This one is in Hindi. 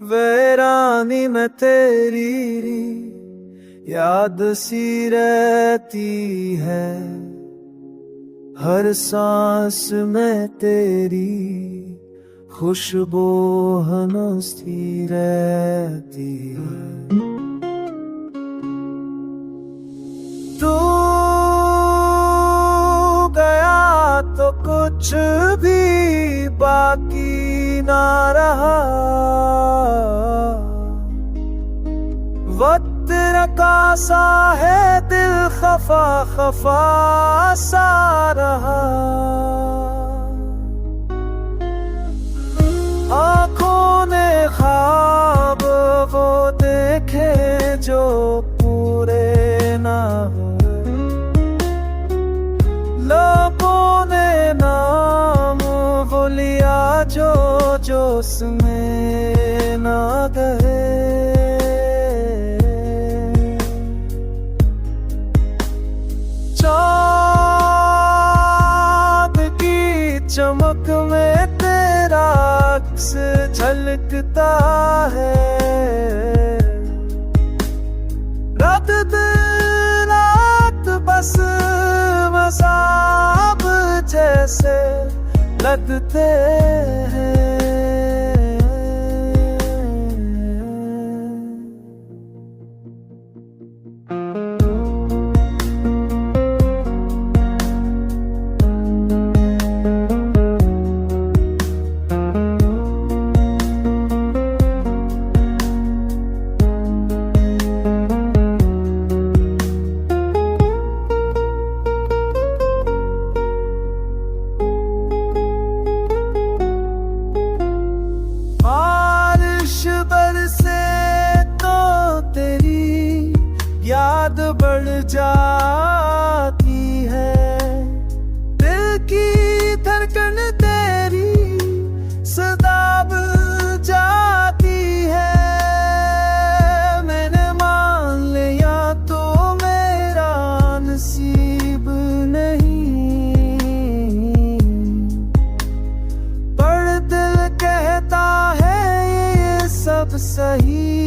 वीरानी में तेरी याद सी रहती है, हर सांस में तेरी खुशबू हंसती रहती है। तू गया तो कुछ भी बाकी ना रहा, वक्त रखा सा है दिल खफा खफा सा रहा। आँखों ने ख्वाब वो देखे जो पूरे ना हुए, लोगों ने नाम वो लिया जो जोश में ना गए। चाँद की चमक में तेरा अक्स झलकता है, रात दिन रात बस मसाब जैसे लगते हैं। याद बढ़ जाती है, दिल की धड़कन तेरी सदा बुझ जाती है। मैंने मान लिया तो मेरा नसीब नहीं, पर दिल कहता है ये सब सही